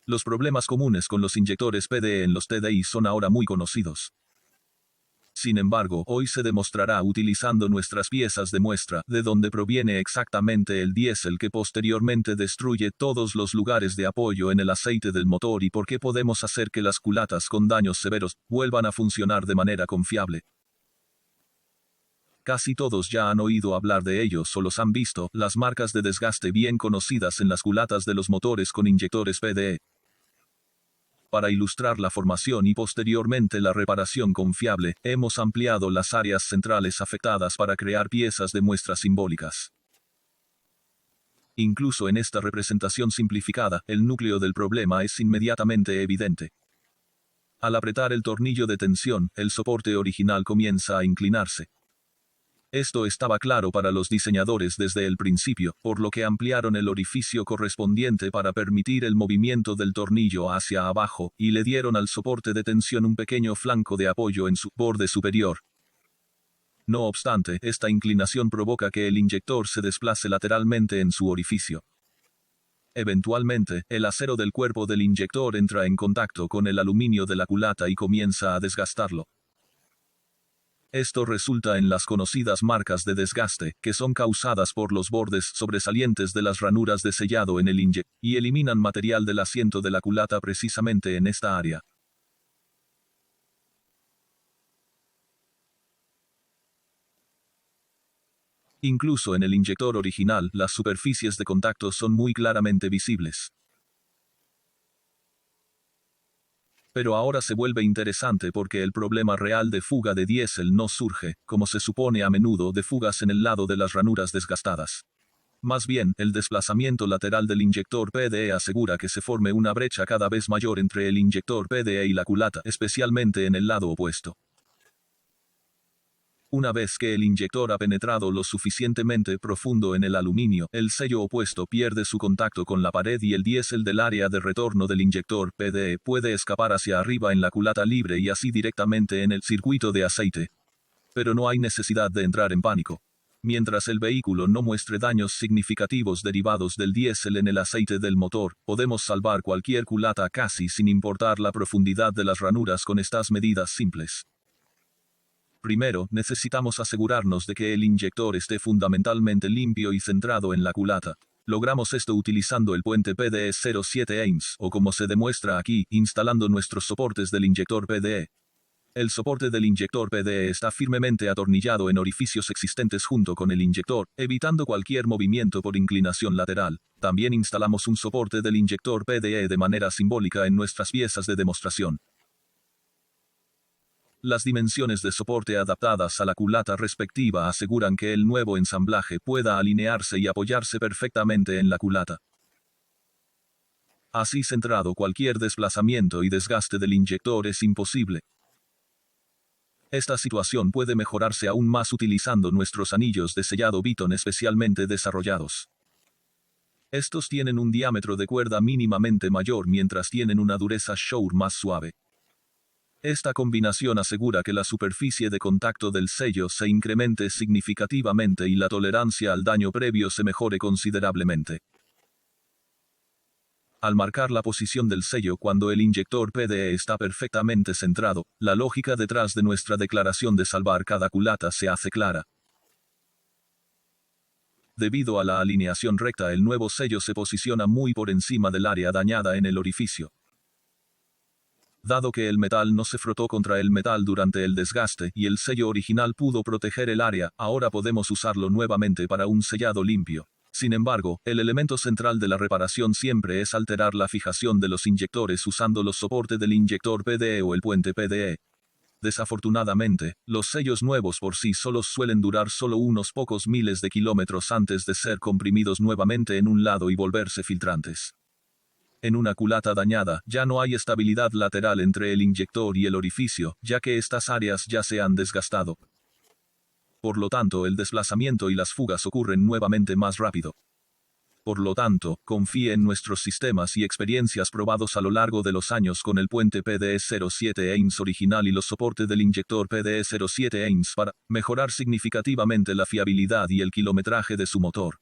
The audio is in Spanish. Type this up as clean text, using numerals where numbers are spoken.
Los problemas comunes con los inyectores PDE en los TDI son ahora muy conocidos. Sin embargo, hoy se demostrará utilizando nuestras piezas de muestra de dónde proviene exactamente el diésel que posteriormente destruye todos los lugares de apoyo en el aceite del motor y por qué podemos hacer que las culatas con daños severos vuelvan a funcionar de manera confiable. Casi todos ya han oído hablar de ellos o los han visto, las marcas de desgaste bien conocidas en las culatas de los motores con inyectores PDE. Para ilustrar la formación y posteriormente la reparación confiable, hemos ampliado las áreas centrales afectadas para crear piezas de muestra simbólicas. Incluso en esta representación simplificada, el núcleo del problema es inmediatamente evidente. Al apretar el tornillo de tensión, el soporte original comienza a inclinarse. Esto estaba claro para los diseñadores desde el principio, por lo que ampliaron el orificio correspondiente para permitir el movimiento del tornillo hacia abajo, y le dieron al soporte de tensión un pequeño flanco de apoyo en su borde superior. No obstante, esta inclinación provoca que el inyector se desplace lateralmente en su orificio. Eventualmente, el acero del cuerpo del inyector entra en contacto con el aluminio de la culata y comienza a desgastarlo. Esto resulta en las conocidas marcas de desgaste, que son causadas por los bordes sobresalientes de las ranuras de sellado en el inyector, y eliminan material del asiento de la culata precisamente en esta área. Incluso en el inyector original, las superficies de contacto son muy claramente visibles. Pero ahora se vuelve interesante porque el problema real de fuga de diésel no surge, como se supone a menudo, de fugas en el lado de las ranuras desgastadas. Más bien, el desplazamiento lateral del inyector PDE asegura que se forme una brecha cada vez mayor entre el inyector PDE y la culata, especialmente en el lado opuesto. Una vez que el inyector ha penetrado lo suficientemente profundo en el aluminio, el sello opuesto pierde su contacto con la pared y el diésel del área de retorno del inyector PDE puede escapar hacia arriba en la culata libre y así directamente en el circuito de aceite. Pero no hay necesidad de entrar en pánico. Mientras el vehículo no muestre daños significativos derivados del diésel en el aceite del motor, podemos salvar cualquier culata casi sin importar la profundidad de las ranuras con estas medidas simples. Primero, necesitamos asegurarnos de que el inyector esté fundamentalmente limpio y centrado en la culata. Logramos esto utilizando el puente PDE 07 AIMS, o como se demuestra aquí, instalando nuestros soportes del inyector PDE. El soporte del inyector PDE está firmemente atornillado en orificios existentes junto con el inyector, evitando cualquier movimiento por inclinación lateral. También instalamos un soporte del inyector PDE de manera simbólica en nuestras piezas de demostración. Las dimensiones de soporte adaptadas a la culata respectiva aseguran que el nuevo ensamblaje pueda alinearse y apoyarse perfectamente en la culata. Así centrado, cualquier desplazamiento y desgaste del inyector es imposible. Esta situación puede mejorarse aún más utilizando nuestros anillos de sellado Viton especialmente desarrollados. Estos tienen un diámetro de cuerda mínimamente mayor mientras tienen una dureza Shore más suave. Esta combinación asegura que la superficie de contacto del sello se incremente significativamente y la tolerancia al daño previo se mejore considerablemente. Al marcar la posición del sello cuando el inyector PDE está perfectamente centrado, la lógica detrás de nuestra declaración de salvar cada culata se hace clara. Debido a la alineación recta, el nuevo sello se posiciona muy por encima del área dañada en el orificio. Dado que el metal no se frotó contra el metal durante el desgaste y el sello original pudo proteger el área, ahora podemos usarlo nuevamente para un sellado limpio. Sin embargo, el elemento central de la reparación siempre es alterar la fijación de los inyectores usando los soportes del inyector PDE o el puente PDE. Desafortunadamente, los sellos nuevos por sí solos suelen durar solo unos pocos miles de kilómetros antes de ser comprimidos nuevamente en un lado y volverse filtrantes. En una culata dañada, ya no hay estabilidad lateral entre el inyector y el orificio, ya que estas áreas ya se han desgastado. Por lo tanto, el desplazamiento y las fugas ocurren nuevamente más rápido. Por lo tanto, confíe en nuestros sistemas y experiencias probados a lo largo de los años con el puente PDE 07 AIMS original y los soportes del inyector PDE 07 AIMS para mejorar significativamente la fiabilidad y el kilometraje de su motor.